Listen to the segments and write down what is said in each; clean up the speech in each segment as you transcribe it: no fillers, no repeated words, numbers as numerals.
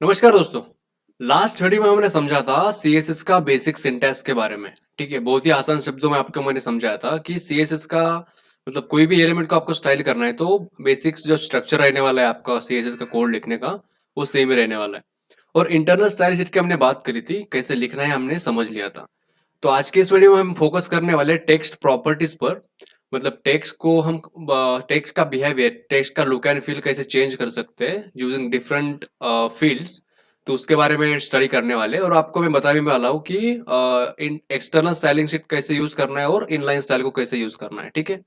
नमस्कार दोस्तों। Last video में हमने समझा था सीएसएस का बेसिक सिंटैक्स के बारे में। ठीक है, बहुत ही आसान शब्दों में आपको मैंने समझाया था कि सीएसएस का मतलब कोई भी एलिमेंट को आपको स्टाइल करना है तो बेसिक्स जो स्ट्रक्चर रहने वाला है आपका सीएसएस का कोड लिखने का वो सेम ही रहने वाला है। और इंटरनल स्टाइल शीट की हमने बात करी थी, कैसे लिखना है हमने समझ लिया था। तो आज के इस वीडियो में हम फोकस करने वाले टेक्स्ट प्रॉपर्टीज पर। मतलब टेक्स्ट को हम टेक्स्ट का बिहेवियर, टेक्स्ट का लुक एंड फील कैसे चेंज कर सकते हैं यूजिंग डिफरेंट फील्ड्स। तो उसके बारे में स्टडी करने वाले और आपको मैं बताने वाला हूँ कि इन एक्सटर्नल स्टाइलिंग शीट कैसे यूज करना है और इनलाइन स्टाइल को कैसे यूज करना है। ठीक है।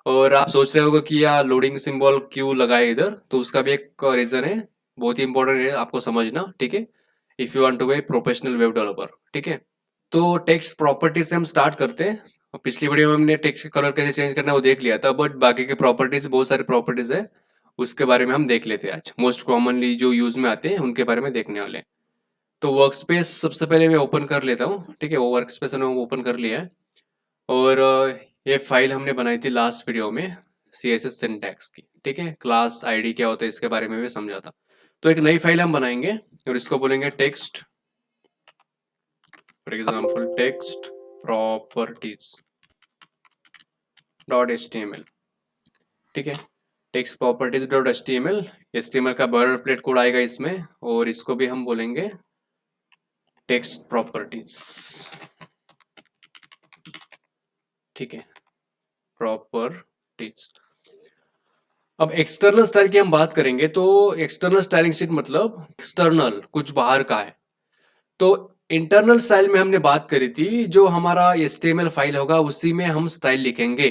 और आप सोच रहे होगे कि यार लोडिंग सिंबल क्यों लगाए इधर, तो उसका भी एक रीजन है, बहुत ही इंपॉर्टेंट है आपको समझना। ठीक है, if you want to be professional web developer. ठीक है, तो टेक्स्ट प्रॉपर्टीज से हम स्टार्ट करते हैं। और पिछली वीडियो में हमने टेक्स्ट का कलर कैसे चेंज करना है वो देख लिया था, बट बाकी के प्रॉपर्टीज बहुत सारे प्रॉपर्टीज है, उसके बारे में हम देख लेते हैं आज। मोस्ट कॉमनली जो यूज में आते हैं उनके बारे में देखने वाले हैं। तो वर्क स्पेस सबसे पहले मैं ओपन कर लेता हूँ। ठीक है, वो वर्क स्पेस मैंने ओपन कर लिया है। और ये फाइल हमने बनाई थी लास्ट वीडियो में CSS सिंटैक्स की। ठीक है, क्लास आईडी क्या होता है इसके बारे में भी समझा था। तो एक नई फाइल हम बनाएंगे और इसको बोलेंगे text, for example text properties dot HTML। ठीक है, टेक्स्ट प्रॉपर्टीज डॉट HTML का बॉर्डर प्लेट कोड आएगा इसमें, और इसको भी हम बोलेंगे टेक्स्ट प्रॉपर्टीज। ठीक है, प्रॉपर्टीज। अब एक्सटर्नल स्टाइल की हम बात करेंगे तो एक्सटर्नल स्टाइलिंग शीट मतलब एक्सटर्नल कुछ बाहर का है। तो इंटरनल स्टाइल में हमने बात करी थी, जो हमारा HTML फाइल होगा उसी में हम स्टाइल लिखेंगे।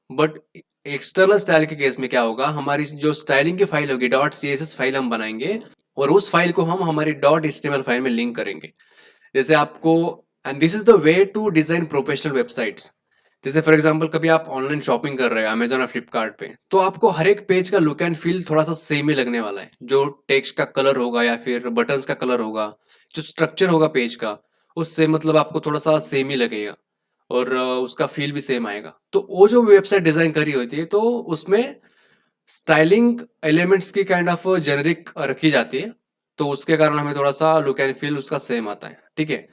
बट एक्सटर्नल स्टाइल के केस में क्या होगा, हमारी जो स्टाइलिंग की फाइल होगी डॉट CSS फाइल हम बनाएंगे और उस फाइल को हम हमारी डॉट HTML फाइल में लिंक करेंगे। जैसे आपको, and this is the way to design professional websites. जैसे फॉर एग्जांपल कभी आप ऑनलाइन शॉपिंग कर रहे हो अमेजोन और फ्लिपकार्ट पे, तो आपको हर एक पेज का लुक एंड फील थोड़ा सा सेम ही लगने वाला है। जो टेक्स्ट का कलर होगा या फिर बटन्स का कलर होगा, जो स्ट्रक्चर होगा पेज का, उससे मतलब आपको थोड़ा सा सेम ही लगेगा और उसका फील भी सेम आएगा। तो वो जो वेबसाइट डिजाइन करी होती है तो उसमें स्टाइलिंग एलिमेंट्स की काइंड ऑफ जेनरिक रखी जाती है, तो उसके कारण हमें थोड़ा सा लुक एंड फील उसका सेम आता है। ठीक है,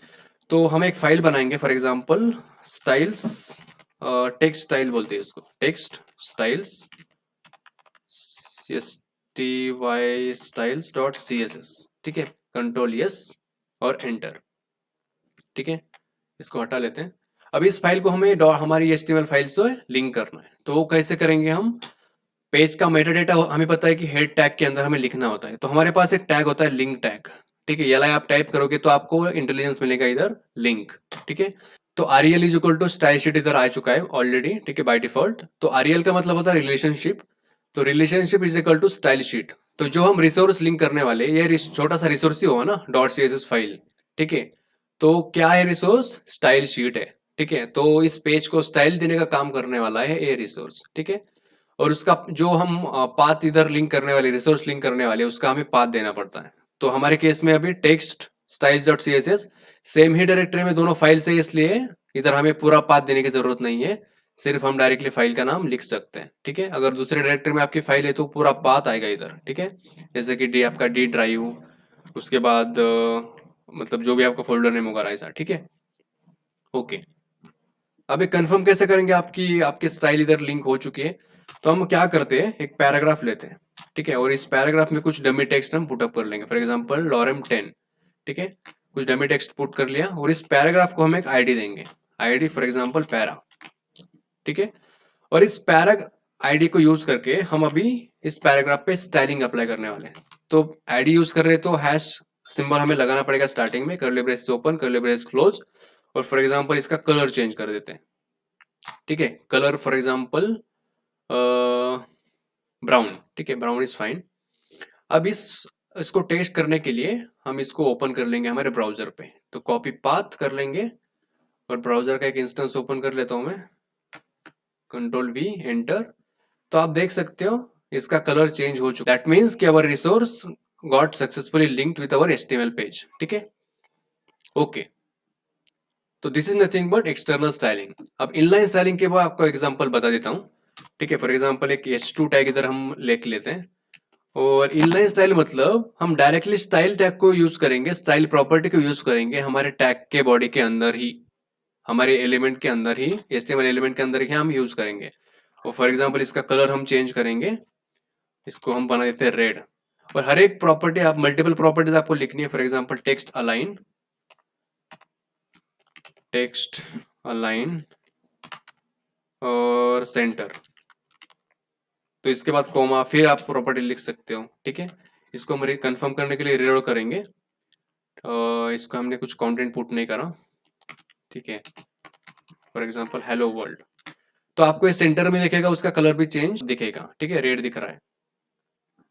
तो हम एक फाइल बनाएंगे for example styles, text style बोलते हैं इसको, text styles STY styles dot CSS। ठीक है, कंट्रोल S और एंटर। ठीक है, इसको हटा लेते हैं। अब इस फाइल को हमें हमारी HTML फाइल से लिंक करना है, तो वो कैसे करेंगे हम। पेज का मेटा डेटा हमें पता है कि हेड टैग के अंदर हमें लिखना होता है, तो हमारे पास एक टैग होता है लिंक टैग। ठीक है, ये आप टाइप करोगे तो आपको इंटेलिजेंस मिलेगा इधर लिंक। ठीक है, तो REL is equal to style sheet इधर आ चुका है ऑलरेडी। ठीक है, बाय डिफॉल्ट। तो REL का मतलब होता है रिलेशनशिप, तो relationship is equal to style sheet. तो जो हम रिसोर्स लिंक करने वाले, ये छोटा सा रिसोर्स ही होगा ना डॉट CSS फाइल। ठीक है, तो क्या है रिसोर्स, स्टाइल शीट है। ठीक है, तो इस पेज को स्टाइल देने का काम करने वाला है ये रिसोर्स। ठीक है, और उसका जो हम पाथ इधर लिंक करने वाले, रिसोर्स लिंक करने वाले, उसका हमें पाथ देना पड़ता है। तो हमारे केस में अभी text styles dot CSS same ही डायरेक्टरी में दोनों फाइल से, इसलिए इधर हमें पूरा पाथ देने की जरूरत नहीं है, सिर्फ हम डायरेक्टली फाइल का नाम लिख सकते हैं। ठीक है, अगर दूसरे डायरेक्टरी में आपकी फाइल है तो पूरा पाथ आएगा इधर। ठीक है, जैसे कि डी आपका डी ड्राइव, उसके बाद मतलब जो भी आपका फोल्डर नेम होगा ऐसा। ठीक है, ओके। अब ये कंफर्म कैसे करेंगे आपकी आपकी स्टाइल इधर लिंक हो चुकी है। तो हम क्या करते हैं, एक पैराग्राफ लेते हैं। ठीक है, और इस पैराग्राफ में कुछ डमी टेक्स्ट हम पुटअप कर लेंगे, फॉर एग्जांपल लॉरेम 10। ठीक है, कुछ डमी टेक्स्ट पुट कर लिया और इस पैराग्राफ को हम एक आईडी देंगे, आईडी फॉर एग्जांपल पैरा। ठीक है, और इस पैरा आईडी को यूज करके हम अभी इस पैराग्राफ पे स्टाइलिंग अप्लाई करने वाले हैं। तो आईडी यूज कर रहे हैं तो हैश सिंबल हमें लगाना पड़ेगा स्टार्टिंग में, curly braces open curly braces close. और फॉर एग्जांपल इसका कलर चेंज कर देते हैं। ठीक है, कलर फॉर एग्जांपल ब्राउन। ठीक है, ब्राउन इज फाइन। अब इसको टेस्ट करने के लिए हम इसको ओपन कर लेंगे हमारे ब्राउजर पे, तो कॉपी पाथ कर लेंगे और ब्राउजर का एक इंस्टेंस ओपन कर लेता हूं मैं, कंट्रोल V एंटर। तो आप देख सकते हो इसका कलर चेंज हो चुका है। दैट मीन्स कि our resource got successfully linked with our HTML page. ठीक है, ओके। तो this is nothing but external styling. अब इनलाइन स्टाइलिंग के बाद आपको एग्जांपल बता देता हूं। ठीक है, फॉर एग्जांपल एक H2 टैग इधर हम लिख लेते हैं और इनलाइन स्टाइल मतलब हम डायरेक्टली स्टाइल टैग को यूज करेंगे, स्टाइल प्रॉपर्टी को यूज करेंगे हमारे टैग के बॉडी के अंदर ही, हमारे एलिमेंट के अंदर ही, HTML एलिमेंट के अंदर ही हम यूज करेंगे। और फॉर एग्जांपल इसका कलर हम चेंज करेंगे, इसको हम बना देते हैं रेड। और हर एक प्रॉपर्टी, आप मल्टीपल प्रॉपर्टीज आपको लिखनी है। For example text align, text align और सेंटर, तो इसके बाद कॉमा, फिर आप प्रॉपर्टी लिख सकते हो। ठीक है, इसको हम कंफर्म करने के लिए रीलोड करेंगे। इसको हमने कुछ कंटेंट पुट नहीं करा, ठीक है, फॉर एग्जांपल हेलो वर्ल्ड, तो आपको ये सेंटर में दिखेगा, उसका कलर भी चेंज दिखेगा। ठीक है, रेड दिख रहा है।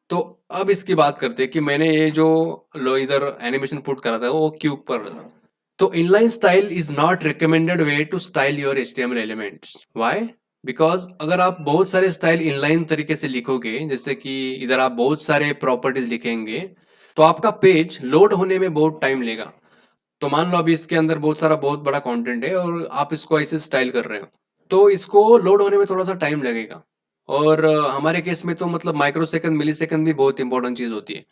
तो अब इसकी बात करते हैं कि मैंने ये जो लो इधर एनिमेशन पुट करा था वो क्यों पर था। तो inline style is not recommended way to style your HTML elements. Why? Because अगर आप बहुत सारे स्टाइल इनलाइन तरीके से लिखोगे, जैसे कि इधर आप बहुत सारे प्रॉपर्टीज लिखेंगे, तो आपका पेज लोड होने में बहुत टाइम लेगा। तो मान लो अभी इसके अंदर बहुत सारा बहुत बड़ा कंटेंट है और आप इसको ऐसे स्टाइल कर रहे हो, तो इसको लोड होने में थोड़ा सा टाइम लगेगा। और हमारे केस में तो मतलब माइक्रो सेकंड, मिली सेकंड भी बहुत इंपॉर्टेंट चीज होती है।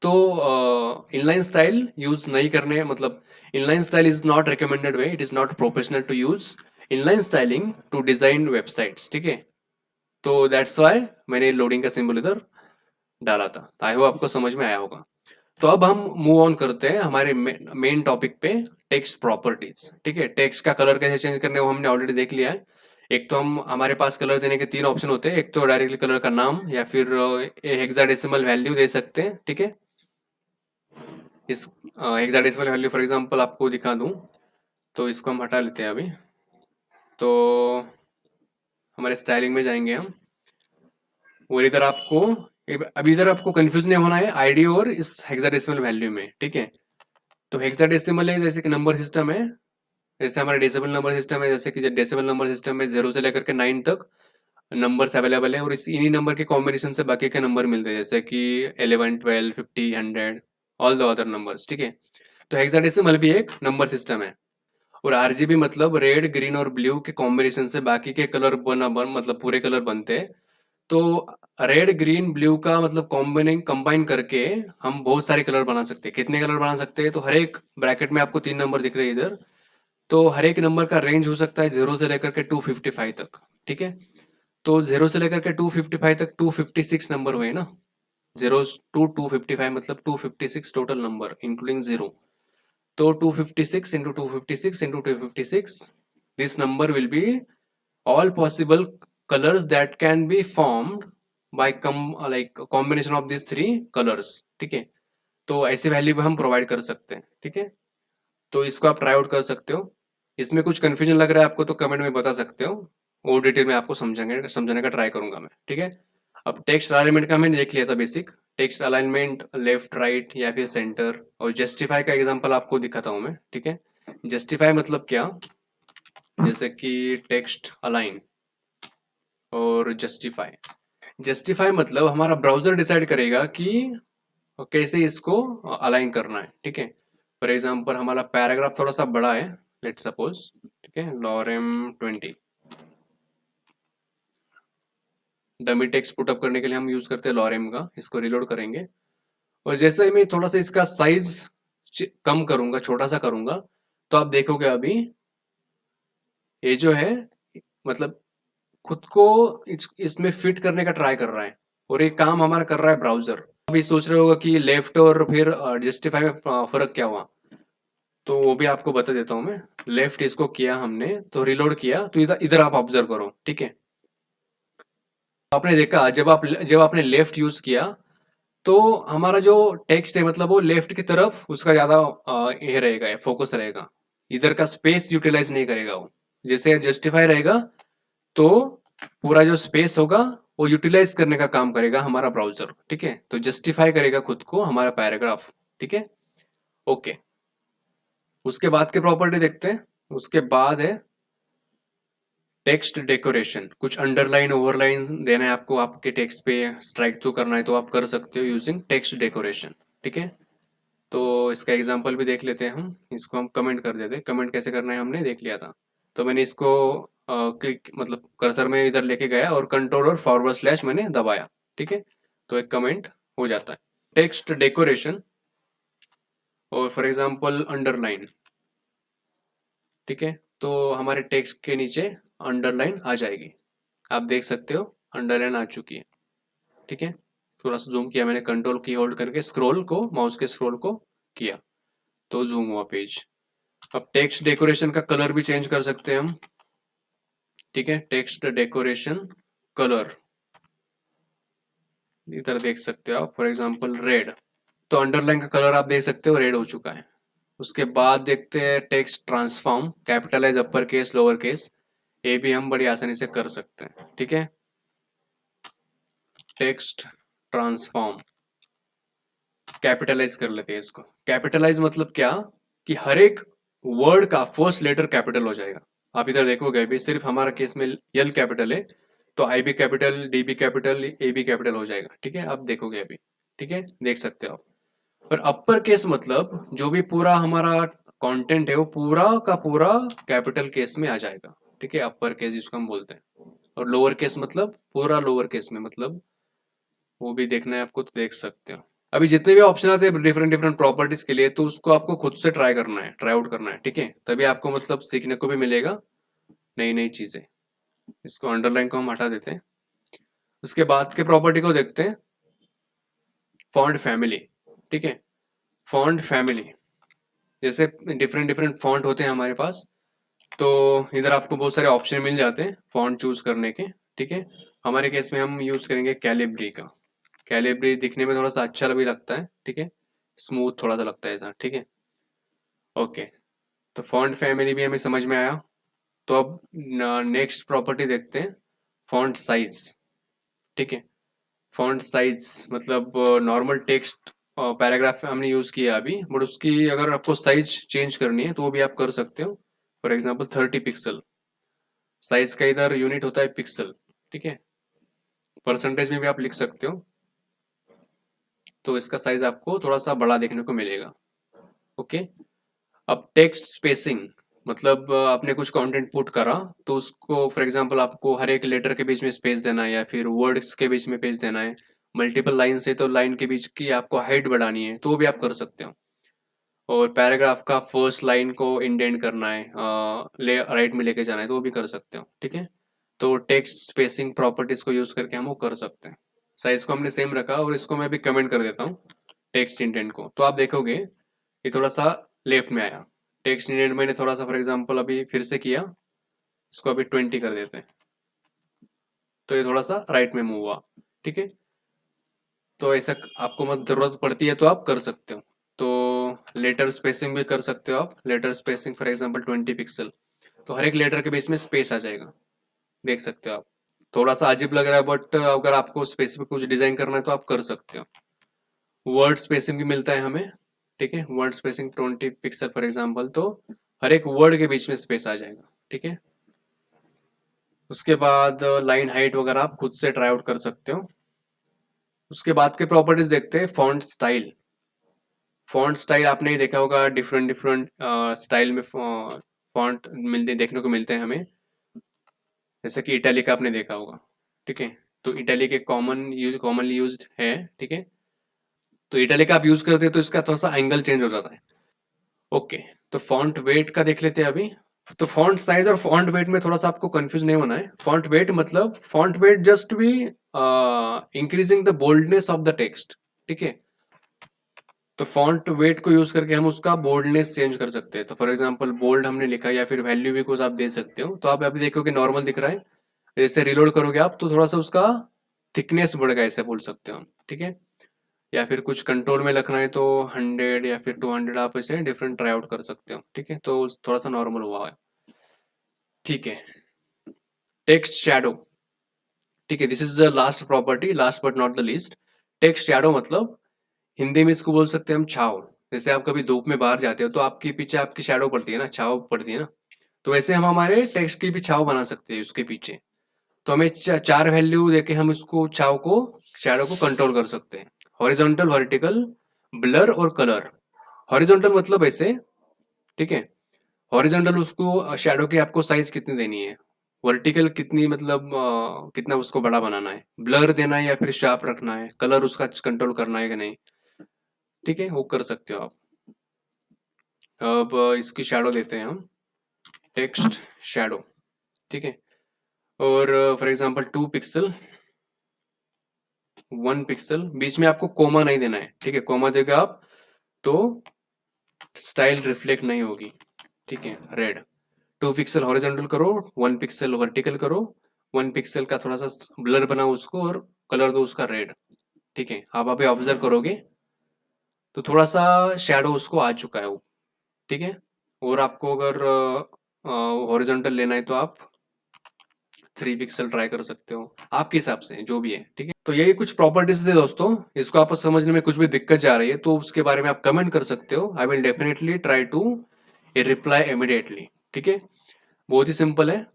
तो इनलाइन स्टाइल यूज नहीं करने, मतलब inline style is not recommended way, it is not professional to use inline styling to design websites. ठीक है, तो दैट्स वाई मैंने लोडिंग का सिंबल इधर डाला था। आई होप आपको समझ में आया होगा। तो अब हम मूव ऑन करते हैं हमारे मेन टॉपिक पे, टेक्स्ट प्रॉपर्टीज। ठीक है, टेक्स्ट का कलर कैसे चेंज करने वो हमने ऑलरेडी देख लिया है। एक तो हम, हमारे पास कलर देने के तीन ऑप्शन होते हैं। एक तो डायरेक्टली कलर का नाम, या फिर हेक्साडेसिमल वैल्यू दे सकते हैं। ठीक है, इस हेक्साडेसिमल वैल्यू फॉर एग्जांपल आपको दिखा दूं, तो इसको हम हटा लेते हैं अभी। तो हमारे स्टाइलिंग में जाएंगे हम, और इधर आपको, अभी इधर आपको कंफ्यूज नहीं होना है आईडी और इस हेक्साडेसिमल वैल्यू में। ठीक है, तो हेक्साडेसिमल है जैसे कि नंबर सिस्टम है, जैसे हमारा डेसिमल नंबर सिस्टम है, जैसे कि डेसिमल नंबर सिस्टम में 0 से लेकर के 9 तक नंबर्स अवेलेबल है, और इस इन्हीं नंबर के कॉम्बिनेशन से बाकी के नंबर मिलते हैं, जैसे कि 11, 12, 50, 100, ऑल द अदर नंबर्स। ठीक है, तो हेक्साडेसिमल भी एक नंबर सिस्टम है। और RGB मतलब रेड, ग्रीन और ब्लू के कॉम्बिनेशन से बाकी के कलर मतलब पूरे कलर बनते हैं। तो रेड, ग्रीन, ब्लू का मतलब कंबाइन करके हम बहुत सारे कलर बना सकते हैं। कितने कलर बना सकते हैं? तो हर एक ब्रैकेट में आपको 3 नंबर दिख रहे हैं इधर, तो हर एक नंबर का रेंज हो सकता है 0 से लेकर के 255 तक। ठीक है, तो 0 से लेकर के 255 तक 256 नंबर हुए ना, 0 टू 255 मतलब 256 टोटल नंबर इंक्लूडिंग 0। तो 256 into 256 into 256, this number will be all possible colors that can be formed by like combination of these three colors। ठीक है, तो ऐसे वैल्यू भी हम प्रोवाइड कर सकते हैं। ठीक है, तो इसको आप ट्राई आउट कर सकते हो। इसमें कुछ कंफ्यूजन लग रहा है आपको तो कमेंट में बता सकते हो, और डिटेल में आपको समझाने का ट्राई करूंगा मैं। ठीक है, अब टेक्स्ट अलाइनमेंट का हमने देख लिया था basic, text alignment left, right या फिर सेंटर। और जस्टिफाई का एग्जांपल आपको दिखाता हूं मैं। ठीक है, जस्टिफाई मतलब क्या, जैसे कि टेक्स्ट अलाइन और जस्टिफाई। जस्टिफाई मतलब हमारा ब्राउजर डिसाइड करेगा कि कैसे इसको अलाइन करना है। ठीक है, फॉर एग्जांपल हमारा पैराग्राफ थोड़ा सा बड़ा है, लेट सपोज। ठीक है, लॉरेम 20 डमी टेक्स्ट पुटअप करने के लिए हम यूज करते हैं लॉरेम का। इसको रिलोड करेंगे, और जैसे ही मैं थोड़ा सा इसका साइज कम करूंगा, छोटा सा करूंगा, तो आप देखोगे अभी ये जो है, मतलब खुद को इसमें फिट करने का ट्राई कर रहा है, और ये काम हमारा कर रहा है ब्राउजर। अभी सोच रहे होगा कि लेफ्ट और फिर जस्टिफाई में फर्क क्या हुआ, तो वो भी आपको बता देता हूं मैं। लेफ्ट इसको किया हमने, तो रिलोड किया, तो इधर इधर आप ऑब्जर्व करो। ठीक है, आपने देखा जब आपने लेफ्ट यूज किया, तो हमारा जो टेक्स्ट है मतलब वो लेफ्ट की तरफ उसका ज्यादा ये रहेगा, फोकस रहेगा, इधर का स्पेस यूटिलाइज नहीं करेगा वो। जैसे जस्टिफाई रहेगा तो पूरा जो स्पेस होगा वो यूटिलाइज करने का काम करेगा हमारा ब्राउजर। ठीक है, तो जस्टिफाई करेगा खुद को हमारा पैराग्राफ। ठीक है, ओके। उसके बाद के प्रॉपर्टी देखते हैं। उसके बाद है टेक्स्ट डेकोरेशन। कुछ अंडरलाइन, ओवरलाइन देना है आपको, आपके टेक्स्ट पे स्ट्राइक थ्रू करना है तो आप कर सकते हो यूजिंग टेक्स्ट डेकोरेशन। ठीक है, तो इसका एग्जांपल भी देख लेते हैं हम। इसको हम कमेंट कर देते हैं, कमेंट कैसे करना है हमने देख लिया था। तो मैंने इसको क्लिक मतलब कर्सर में इधर लेके गया और कंट्रोल और फॉरवर्ड स्लैश मैंने दबाया। ठीक है, तो एक कमेंट हो जाता है। टेक्स्ट डेकोरेशन और फॉर एग्जांपल अंडरलाइन, ठीक है, तो हमारे टेक्स्ट के नीचे अंडरलाइन आ जाएगी, आप देख सकते हो अंडरलाइन आ चुकी है, ठीक है। थोड़ा सा जूम किया मैंने, कंट्रोल की होल्ड करके स्क्रॉल को, माउस के स्क्रॉल को किया तो जूम हुआ पेज। अब टेक्स्ट डेकोरेशन का कलर भी चेंज कर सकते हैं हम, ठीक है। टेक्स्ट डेकोरेशन कलर इधर देख सकते हो आप, फॉर एग्जांपल रेड, तो अंडरलाइन का कलर आप देख सकते हो रेड हो चुका है। उसके बाद देखते हैं text transform, capitalize, upper case, lower case, ये भी हम बड़ी आसानी से कर सकते हैं, ठीक है। टेक्स्ट ट्रांसफॉर्म कैपिटलाइज कर लेते हैं इसको। कैपिटलाइज मतलब क्या, कि हर एक वर्ड का फर्स्ट लेटर कैपिटल हो जाएगा। आप इधर देखोगे अभी सिर्फ हमारा केस में एल कैपिटल है, तो आई भी कैपिटल, डी भी कैपिटल, ए भी कैपिटल हो जाएगा, ठीक है। आप देखोगे अभी, ठीक है, देख सकते हो आप। और अपर केस मतलब जो भी पूरा हमारा कंटेंट है वो पूरा का पूरा कैपिटल केस में आ जाएगा, ठीक है, अपर केस जिसको हम बोलते हैं। और लोअर केस मतलब पूरा लोअर केस में, मतलब वो भी देखना है आपको तो देख सकते हो। अभी जितने भी ऑप्शन आते हैं डिफरेंट डिफरेंट प्रॉपर्टीज के लिए, तो उसको आपको खुद से ट्राई करना है, ट्राई आउट करना है, ठीक है, तभी आपको मतलब सीखने को भी मिलेगा नई नई चीजें। इसको अंडरलाइन को हम हटा देते हैं। उसके बाद के प्रॉपर्टी को देखते हैं, फॉन्ट फैमिली, ठीक है। फॉन्ट फैमिली जैसे डिफरेंट डिफरेंट फॉन्ट होते हैं हमारे पास, तो इधर आपको बहुत सारे ऑप्शन मिल जाते हैं फॉन्ट चूज करने के, ठीक है। हमारे केस में हम यूज करेंगे कैलिब्री का। कैलिब्री दिखने में थोड़ा सा अच्छा भी लगता है, ठीक है, स्मूथ थोड़ा सा लगता है ऐसा, ठीक है। ओके, तो फॉन्ट फैमिली भी हमें समझ में आया। तो अब नेक्स्ट प्रॉपर्टी देखते हैं, फॉन्ट साइज, ठीक है। फॉन्ट साइज मतलब नॉर्मल टेक्स्ट पैराग्राफ हमने यूज किया अभी, बट उसकी अगर आपको साइज चेंज करनी है तो वो भी आप कर सकते हो। फॉर एग्जांपल 30 पिक्सल, साइज का इधर यूनिट होता है पिक्सल, ठीक है। परसेंटेज में भी आप लिख सकते हो, तो इसका साइज आपको थोड़ा सा बड़ा देखने को मिलेगा, ओके। अब टेक्स्ट स्पेसिंग मतलब आपने कुछ कंटेंट पुट करा, तो उसको फॉर एग्जांपल आपको हर एक लेटर के बीच में स्पेस देना है या फिर वर्ड्स के बीच में स्पेस देना है, मल्टीपल लाइन से तो लाइन के बीच की आपको हाइट बढ़ानी है, तो वो भी आप कर सकते हो। और पैराग्राफ का फर्स्ट लाइन को इंडेंट करना है, राइट में लेके जाना है, तो वो भी कर सकते हो, ठीक है। तो टेक्स्ट स्पेसिंग प्रॉपर्टीज को यूज करके हम वो कर सकते हैं। साइज को हमने सेम रखा और इसको मैं भी कमेंट कर देता हूँ टेक्स्ट इंडेंट को, तो आप देखोगे ये थोड़ा सा लेफ्ट में आया। टेक्स्ट इंडेंट मैंने थोड़ा सा फॉर एग्जांपल अभी फिर से किया, इसको अभी 20 कर देते हैं, तो ये थोड़ा सा राइट में मूव हुआ, ठीक है। तो ऐसा आपको मत जरूरत पड़ती है तो आप कर सकते हो। तो लेटर स्पेसिंग भी कर सकते हो आप, letter spacing for example 20 pixel, तो हर एक लेटर के बीच में स्पेस आ जाएगा, देख सकते हो आप। थोड़ा सा अजीब लग रहा है, बट अगर आपको स्पेसिफिक कुछ डिजाइन करना है तो आप कर सकते हो। वर्ड स्पेसिंग भी मिलता है हमें, ठीक है, word spacing 20 pixel for example, तो हर एक वर्ड के बीच में स्पेस आ जाएगा, ठीक है। उसके बाद लाइन हाइट वगैरह आप खुद से ट्राई आउट कर सकते हो। उसके बाद के प्रॉपर्टीज देखते हैं, फॉन्ट स्टाइल। फॉन्ट स्टाइल आपने ही देखा होगा, डिफरेंट डिफरेंट स्टाइल में फॉन्ट मिलते देखने को मिलते हैं हमें, जैसे कि इटैलिक आपने देखा होगा, ठीक है। तो इटैलिक एक कॉमनली यूज्ड है, ठीक है। तो इटैलिक आप यूज करते हैं तो इसका थोड़ा सा एंगल चेंज हो जाता है, ओके। तो फॉन्ट वेट का देख लेते हैं अभी। तो फॉन्ट साइज और फॉन्ट वेट में थोड़ा सा आपको कंफ्यूज नहीं होना है। फॉन्ट वेट मतलब font weight just be increasing the boldness of the text, ठीक है। तो फॉन्ट वेट को यूज करके हम उसका बोल्डनेस चेंज कर सकते हैं। तो फॉर एग्जांपल बोल्ड हमने लिखा या फिर वैल्यू भी कुछ आप दे सकते हो, तो आप अभी देखोगे नॉर्मल दिख रहा है, जैसे रिलोड करोगे आप तो थोड़ा सा उसका थिकनेस बढ़ेगा, ऐसे बोल सकते हो हम, ठीक है। या फिर कुछ कंट्रोल में लिखना है तो 100 या फिर 200 आप इसे डिफरेंट ट्राई आउट कर सकते हो, ठीक है। तो थोड़ा सा नॉर्मल हुआ है, ठीक है। टेक्स्ट शैडो, ठीक है, this is the last property, last but not the least. Text shadow मतलब हिंदी में इसको बोल सकते हैं हम छाव। जैसे आप कभी धूप में बाहर जाते हो तो आपके पीछे आपकी शैडो पड़ती है ना, छाव पड़ती है ना, तो वैसे हम हमारे टेक्स्ट की भी छाव बना सकते हैं उसके पीछे। तो हमें चार वैल्यू देके हम इसको छाव को, शैडो को कंट्रोल कर सकते हैं। हॉरिजॉन्टल, वर्टिकल, ब्लर और कलर। हॉरिजॉन्टल मतलब ऐसे, ठीक है, हॉरिजॉन्टल उसको शैडो की आपको साइज कितनी देनी है, वर्टिकल कितनी मतलब कितना उसको बड़ा बनाना है, ब्लर देना है या फिर शार्प रखना है, कलर उसका कंट्रोल करना है कि नहीं, ठीक है, वो कर सकते हो आप। अब इसकी शैडो देते हैं हम, टेक्स्ट शैडो, ठीक है। और फॉर एग्जांपल 2 पिक्सल 1 पिक्सल, बीच में आपको कोमा नहीं देना है, ठीक है, कोमा देगा आप तो स्टाइल रिफ्लेक्ट नहीं होगी, ठीक है। रेड 2 पिक्सल हॉरिजॉन्टल करो, 1 पिक्सल वर्टिकल करो, 1 पिक्सल का थोड़ा सा ब्लर बनाओ उसको और कलर दो उसका रेड, ठीक है। आप अभी ऑब्जर्व करोगे तो थोड़ा सा शेडो उसको आ चुका है वो, ठीक है। और आपको अगर हॉरिजॉन्टल लेना है तो आप 3 पिक्सल ट्राई कर सकते हो, आपके हिसाब से जो भी है, ठीक है। तो यही कुछ प्रॉपर्टीज थे दोस्तों, इसको आपको समझने में कुछ भी दिक्कत जा रही है तो उसके बारे में आप कमेंट कर सकते हो। I will definitely try to reply immediately, ठीक है। बहुत ही सिंपल है,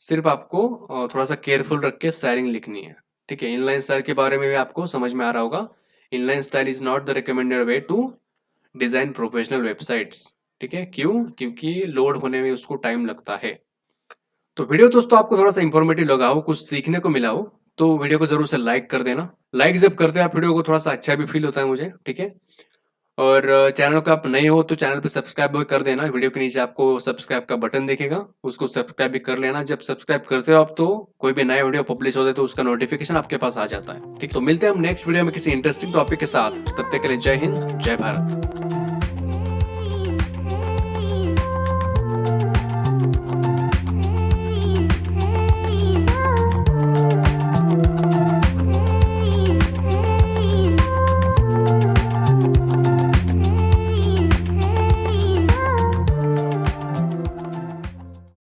सिर्फ आपको थोड़ा सा केयरफुल रख के स्टाइलिंग लिखनी है, ठीक है। इनलाइन स्टाइल के बारे में भी आपको समझ में आ रहा होगा। Inline style is not the recommended way to design professional websites, ठीक है। क्यों? क्योंकि लोड होने में उसको टाइम लगता है। तो वीडियो दोस्तों आपको थोड़ा सा इंफॉर्मेटिव लगा हो, कुछ सीखने को मिला हो तो वीडियो को जरूर से लाइक कर देना। लाइक जब करते हैं आप वीडियो को थोड़ा सा अच्छा भी फील होता है मुझे, ठीक है। और चैनल को आप नए हो तो चैनल पे सब्सक्राइब भी कर देना। वीडियो के नीचे आपको सब्सक्राइब का बटन दिखेगा, उसको सब्सक्राइब भी कर लेना। जब सब्सक्राइब करते हो आप तो कोई भी नया वीडियो पब्लिश होता है तो उसका नोटिफिकेशन आपके पास आ जाता है, ठीक। तो मिलते हैं हम नेक्स्ट वीडियो में किसी इंटरेस्टिंग टॉपिक के साथ, तब तक के लिए जय हिंद, जय भारत।